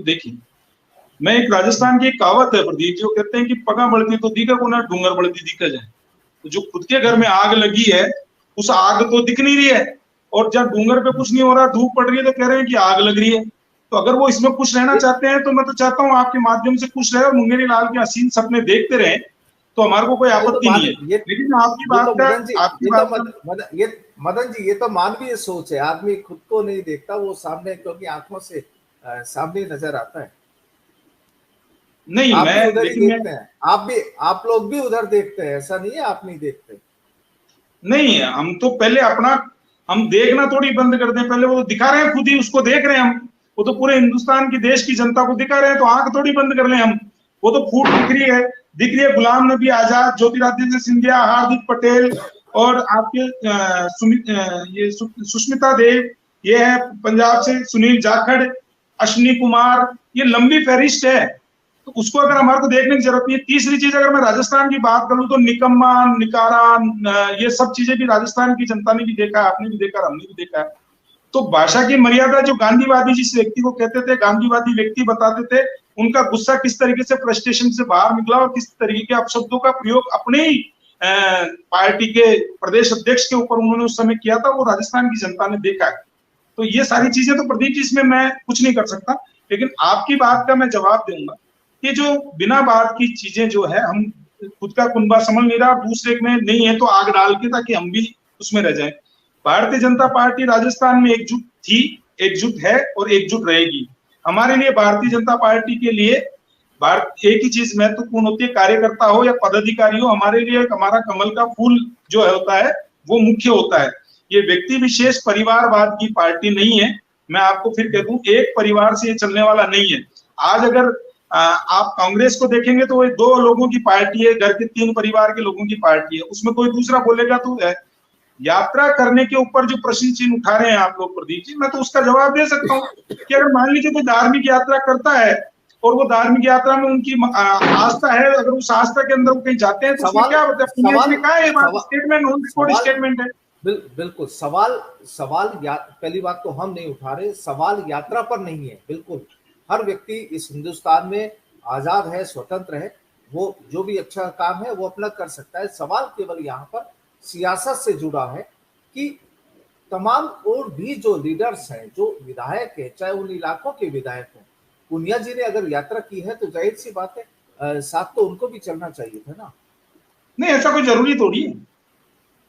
देखिए, मैं एक राजस्थान की एक कहावत है प्रदीप जी, वो कहते हैं कि पगा बढ़ती तो दिखा को ना डूंगर बढ़ती दिखा जाए। तो जो खुद के घर में आग लगी है, उस आग तो दिख नहीं रही है, और जब डूंगर पे कुछ नहीं हो रहा, धूप पड़ रही है, तो कह रहे हैं कि आग लग रही है। तो अगर वो इसमें खुश रहना चाहते हैं तो मैं तो चाहता हूँ आपके माध्यम से खुश रहे और मुंगेरी लाल के हसीन सपने देखते रहे, तो हमारे को कोई ये तो आपत्ति नहीं है। ये लेकिन आपकी ये बात तो का मदन जी, आपकी ये तो बात का मदन जी, ये तो मानवीय सोच है। आदमी खुद को नहीं देखता, वो सामने, क्योंकि आंखों से सामने नजर आता है। नहीं आप मैं भी उधर ही लेकिन मैं देखते हैं, आप लोग भी उधर देखते हैं, ऐसा नहीं है आप नहीं देखते। नहीं, हम तो पहले अपना, हम देखना थोड़ी बंद कर दें, पहले वो दिखा रहे हैं, खुद ही उसको देख रहे हैं हम। वो तो पूरे हिंदुस्तान की देश की जनता को दिखा रहे हैं, तो आंख थोड़ी बंद कर लें हम। वो तो फूट दिख रही है गुलाम नबी आजाद, ज्योतिरादित्य सिंधिया, हार्दिक पटेल, और आपके ये सुष्मिता देव, ये है पंजाब से सुनील जाखड़, अश्विनी कुमार, ये लंबी फहरिस्त है। तो उसको अगर हमारे को देखने की जरूरत नहीं है। तीसरी चीज, अगर मैं राजस्थान की बात करूं तो निकम्मा, निकारा, ये सब चीजें भी राजस्थान की जनता ने भी देखा है, आपने भी देखा, हमने भी देखा है। तो भाषा की मर्यादा, जो गांधीवादी जिस व्यक्ति को कहते थे, गांधीवादी व्यक्ति बताते थे, उनका गुस्सा किस तरीके से फ्रस्ट्रेशन से बाहर निकला और किस तरीके के अपशब्दों का प्रयोग अपने ही पार्टी के प्रदेश अध्यक्ष के ऊपर उन्होंने उस समय किया था, वो राजस्थान की जनता ने देखा है। तो ये सारी चीजें तो प्रदीप जी, इसमें मैं कुछ नहीं कर सकता। लेकिन आपकी बात का मैं जवाब दूंगा कि जो बिना बात की चीजें जो है, हम खुद का कुनबा समझ नहीं रहा, दूसरे में नहीं है तो आग डाल के, ताकि हम भी उसमें रह जाएं। भारतीय जनता पार्टी राजस्थान में एकजुट थी, एकजुट है और एकजुट रहेगी। हमारे लिए, भारतीय जनता पार्टी के लिए भारत एक ही चीज महत्वपूर्ण होती है, कार्यकर्ता हो या पदाधिकारी हो, हमारे लिए हमारा कमल का फूल जो होता है वो मुख्य होता है। ये व्यक्ति विशेष परिवारवाद की पार्टी नहीं है। मैं आपको फिर कह दूं, एक परिवार से ये चलने वाला नहीं है। आज अगर आप कांग्रेस को देखेंगे तो वो दो लोगों की पार्टी है, घर के 3 परिवार के लोगों की पार्टी है, उसमें कोई दूसरा बोलेगा तो यात्रा करने के ऊपर जो प्रश्न चिन्ह उठा रहे हैं आप लोग प्रदीप जी, मैं तो उसका जवाब दे सकता हूँ कि अगर मान लीजिए कोई धार्मिक यात्रा करता है और वो धार्मिक यात्रा में उनकी आस्था है, अगर उस आस्था के अंदर वो कहीं जाते हैं तो उसमें क्या होता है? पुण्य जी ने कहा है, ये बात स्टेटमेंट, ऑन रिकॉर्ड स्टेटमेंट है। बिल्कुल। सवाल पहली बात तो हम नहीं उठा रहे, सवाल यात्रा पर नहीं है। बिल्कुल हर व्यक्ति इस हिंदुस्तान में आजाद है, स्वतंत्र है, वो जो भी अच्छा काम है वो अपना कर सकता है। सवाल केवल यहाँ पर सियासत से जुड़ा है कि तमाम और भी जो लीडर्स हैं, जो विधायक है, चाहे उन इलाकों के विधायक हों, पुनिया जी ने अगर यात्रा की है तो जाहिर सी बात है साथ तो उनको भी चलना चाहिए था ना। नहीं, ऐसा कोई जरूरी थोड़ी है।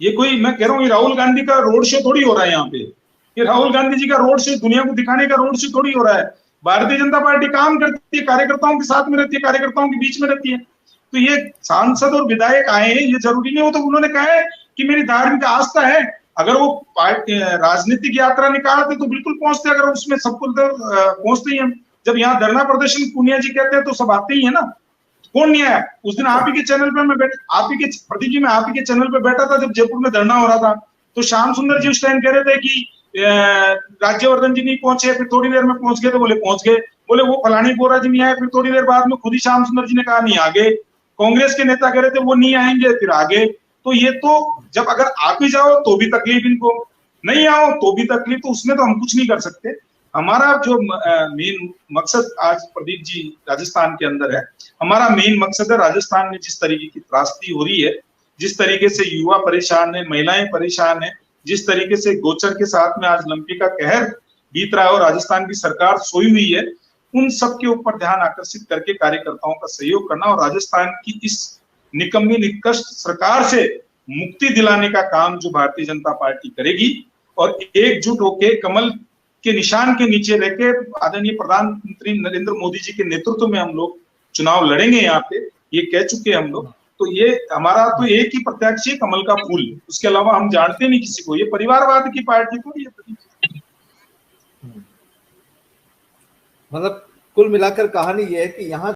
ये कोई, मैं कह रहा हूँ, राहुल गांधी का रोड शो थोड़ी हो रहा है यहाँ पे। ये राहुल गांधी जी का रोड शो, दुनिया को दिखाने का रोड शो थोड़ी हो रहा है। भारतीय जनता पार्टी काम करती है, कार्यकर्ताओं के साथ में रहती है, कार्यकर्ताओं के बीच में रहती है। तो ये सांसद और विधायक आए हैं, ये जरूरी नहीं हो, तो उन्होंने कहा है कि मेरी धार्मिक आस्था है। अगर वो राजनीतिक यात्रा निकालते तो बिल्कुल पहुंचते, अगर उसमें सब कुछ पहुंचते ही हम। जब यहाँ धरना प्रदर्शन पूनिया जी कहते हैं तो सब आते ही है ना। कौन नहीं आया? उस दिन आप ही के चैनल पे मैं आप ही के प्रदीप जी, मैं आप ही के चैनल पे बैठा था जब जयपुर में धरना हो रहा था। तो श्याम सुंदर जी उस टाइम कह रहे थे कि राज्यवर्धन जी नहीं पहुंचे, फिर थोड़ी देर में पहुंच गए, तो बोले पहुंच गए। बोले वो फलानी बोरा जी नहीं आए, फिर थोड़ी देर बाद में खुद ही श्याम सुंदर जी ने कहा नहीं आगे। कांग्रेस के नेता कह रहे थे वो नहीं आएंगे, फिर आगे। तो ये तो, जब अगर आप ही जाओ तो भी तकलीफ इनको, नहीं आओ तो भी तकलीफ, तो उसमें तो हम कुछ नहीं कर सकते। हमारा जो मेन मकसद आज प्रदीप जी राजस्थान के अंदर है, हमारा मेन मकसद है, राजस्थान में जिस तरीके की त्रासदी हो रही है, जिस तरीके से युवा परेशान है, महिलाएं परेशान है, जिस तरीके से गोचर के साथ में आज लंपी का कहर बीत रहा है और राजस्थान की सरकार सोई हुई है, उन सब के ऊपर ध्यान आकर्षित करके कार्यकर्ताओं का सहयोग करना और राजस्थान की इस निकम्मी निकृष्ट सरकार से मुक्ति दिलाने का काम जो भारतीय जनता पार्टी करेगी, और एकजुट होकर कमल के निशान के नीचे रहकर आदरणीय प्रधानमंत्री नरेंद्र मोदी जी के नेतृत्व में हम लोग चुनाव लड़ेंगे। यहाँ पे ये कह चुके हैं हम लोग। तो ये हमारा तो एक ही प्रत्याशी है, कमल का फूल, उसके अलावा हम जानते नहीं किसी को। ये परिवारवाद की पार्टी थोड़ी है। मतलब कुल मिलाकर कहानी ये है कि यहाँ